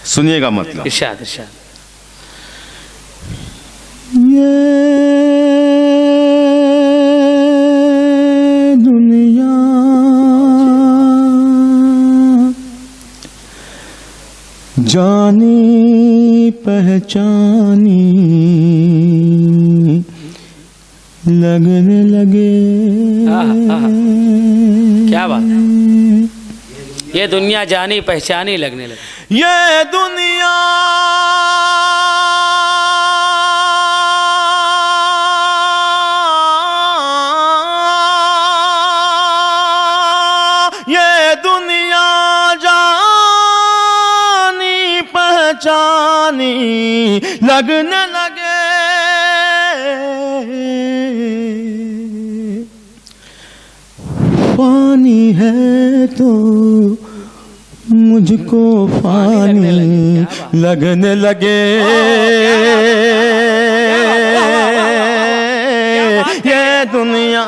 सुनिएगा मतलब। इरशाद इरशाद। ये दुनिया जानी पहचानी लगने लगे। क्या बात है, ये दुनिया जानी पहचानी लगने लगे। ये दुनिया जानी पहचानी लगने लगे। पानी है तो मुझको पानी लगने लगे। ये दुनिया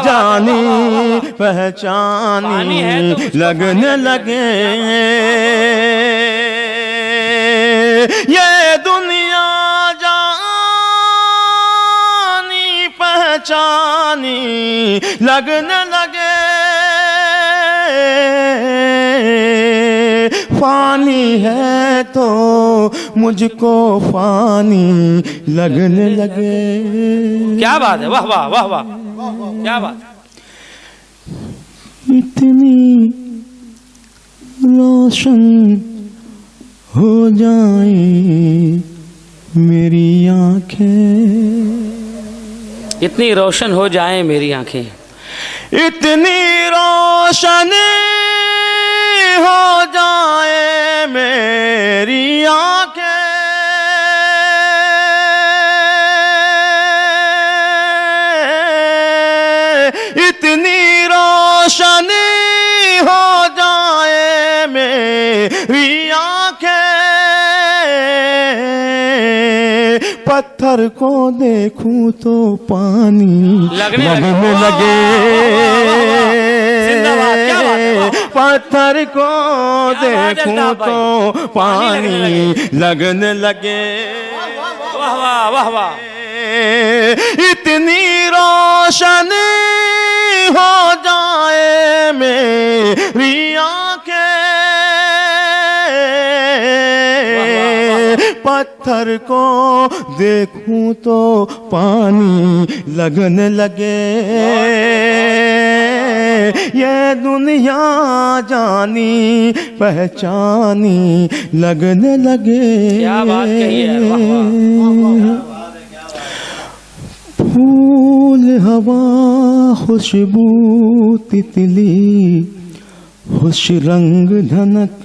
जानी पहचानी लगने लगे। ये दुनिया जानी पहचानी लगने लगे। पानी है तो मुझको पानी लगने लगे। क्या बात है, वाह वाह वाह वाह, क्या बात है। इतनी रोशन हो जाए मेरी आंखें, इतनी रोशन हो जाए मेरी आंखें, इतनी रोशन हो जाए मेरी आंखें, इतनी रोशन हो जाए मेरी आंखें। पत्थर को देखूं तो पानी लगने लगे। पत्थर को देखूं तो पानी लगने लगे। वाह वाह वाह वाह। इतनी रोशन हो जाए मेरी आंखें, पत्थर को देखूं तो पानी लगने लगे। ये दुनिया जानी पहचानी लगने लगे। क्या बात कही है, वाह वाह। फूल हवा खुशबू तितली खुश रंग धनक,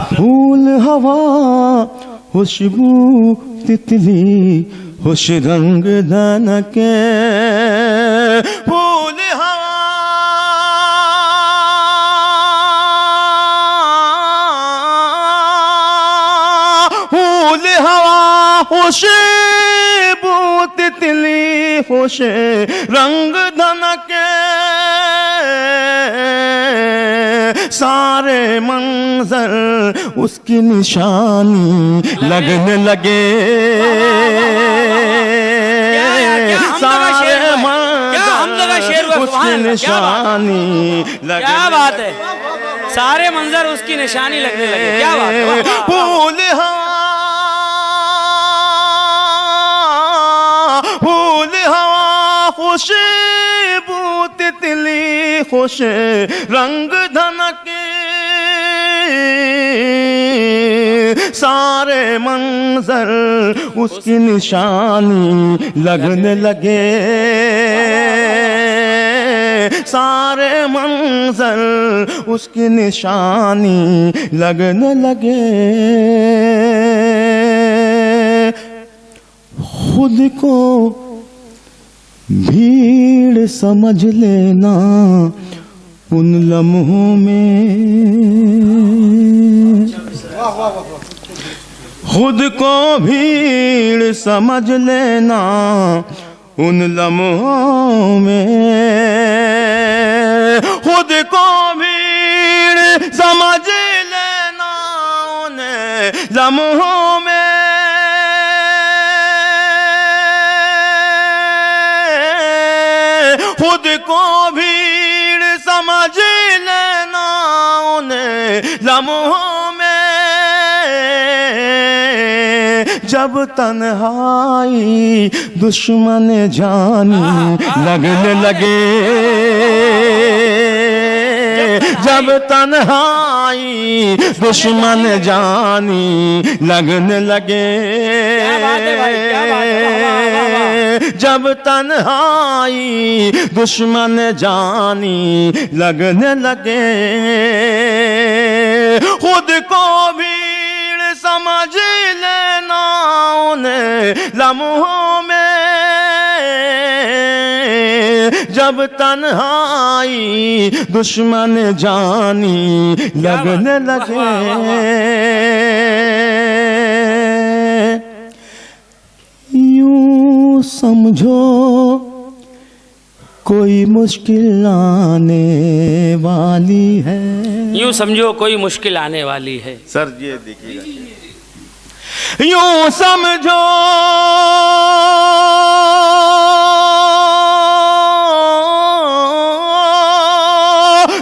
फूल हवा खुशबू तितली खुश रंग धनक, फूल हवा फूल हवा खुशबू तितली खुश रंग धनके। सारे मंजर उसकी निशानी लगने लगे। सारे मंजर उसकी निशानी लगने। क्या बात है, सारे मंजर उसकी निशानी लगने लगे। क्या बात है। फूल खुशबू तितली खुश रंग धनके। सारे मंजर उसकी निशानी लगने लगे। सारे मंजर उसकी निशानी लगने लगे। खुद को भीड़ समझ लेना उन लम्हों में, खुद को भीड़ समझ लेना उन लम्हों में, खुद को भीड़ लम्हों में खुद को भीड़ समझ लेना उन्हें लम्हों में जब तन्हाई दुश्मन जानी लगने लगे जब तन्हाई दुश्मन जानी लगने लगे जब तन्हाई दुश्मन जानी लगने लगे खुद को भीड़ समझ लेना उन्हें लम्हों में जब तन्हाई दुश्मन जानी लगने लगे यूं समझो कोई मुश्किल आने वाली है यूं समझो कोई मुश्किल आने वाली है। सर ये देखिएगा यूं समझो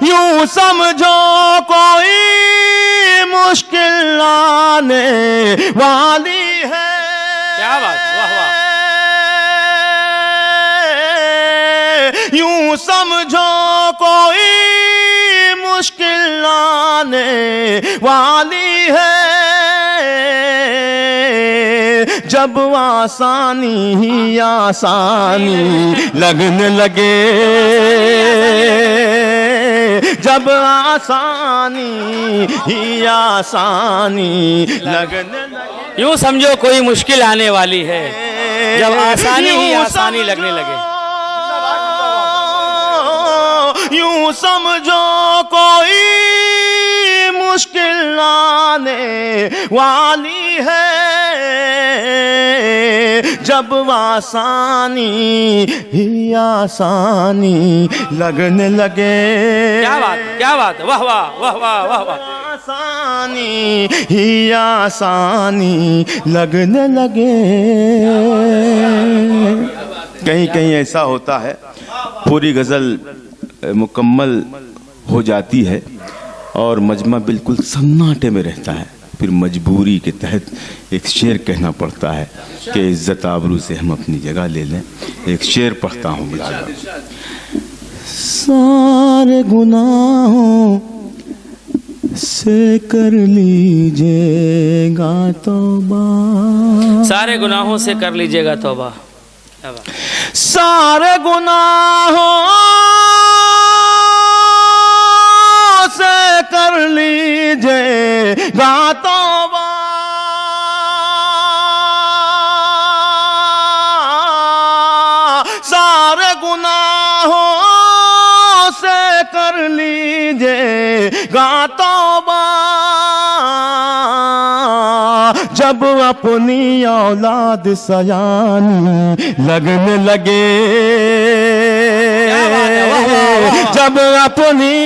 यूं समझो कोई मुश्किल आने वाली है। क्या बात, वाह वाह। यूं समझो कोई मुश्किल आने वाली है जब आसानी ही आसानी लगने लगे जब आसानी ही आसानी लगने लगे यूं समझो कोई मुश्किल आने वाली है जब आसानी ही आसानी लगने लगे। यूं समझो कोई मुश्किल आने वाली है जब आसानी ही आसानी लगने लगे। क्या बात, वाह वाह वाह वाह वाह वाह। आसानी ही आसानी लगने लगे। कहीं कहीं ऐसा होता है पूरी गज़ल मुकम्मल हो जाती है और मजमा बिल्कुल सन्नाटे में रहता है, फिर मजबूरी के तहत एक शेर कहना पड़ता है कि इज्जत आबरू से हम अपनी जगह ले लें। एक शेर पढ़ता हूँ बिलाल। सारे गुनाहों से कर लीजिएगा तौबा सारे गुनाहों से कर लीजिएगा तौबा। सारे गुनाहों से कर लीजिएगा तौबा सारे गुनाहों से कर लीजिएगा तौबा जब अपनी औलाद सयानी लगने लगे जब अपनी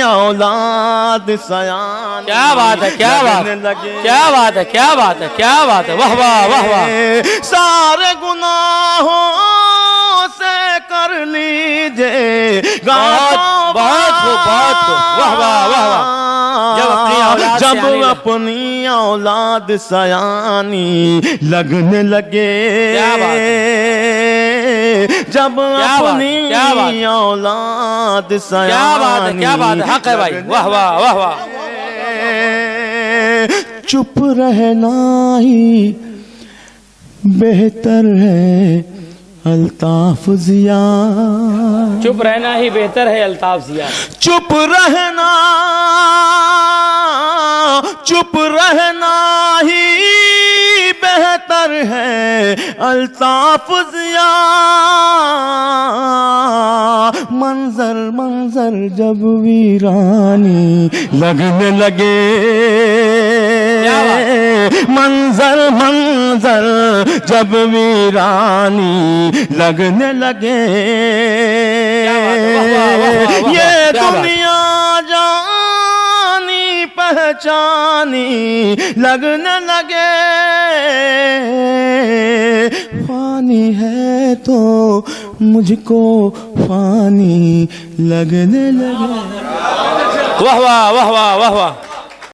औलाद सयानी क्या बात है, क्या बात है, क्या बात है, क्या बात है, क्या बात है, वाह वाह वाह वाह। सारे गुनाहों से कर लीजिए बहुत खूब, वाह वाह वाह वाह। जब अपनी औलाद सयानी लगने लगे जब अपनी औलाद सयानी क्या बात है, हक है भाई, वाह वाह वाह वाह। चुप रहना ही बेहतर है अल्ताफ जिया चुप रहना ही बेहतर है अल्ताफ जिया चुप रहना ही बेहतर है अल्ताफ जिया मंजर जब वीरानी लगने लगे मंजर जब वीरानी लगने लगे ये दुनिया जानी पहचानी बेचानी लगने लगे, फानी है तो मुझको फानी लगने लगे। वाह वाह वाह वाह वाह वाह।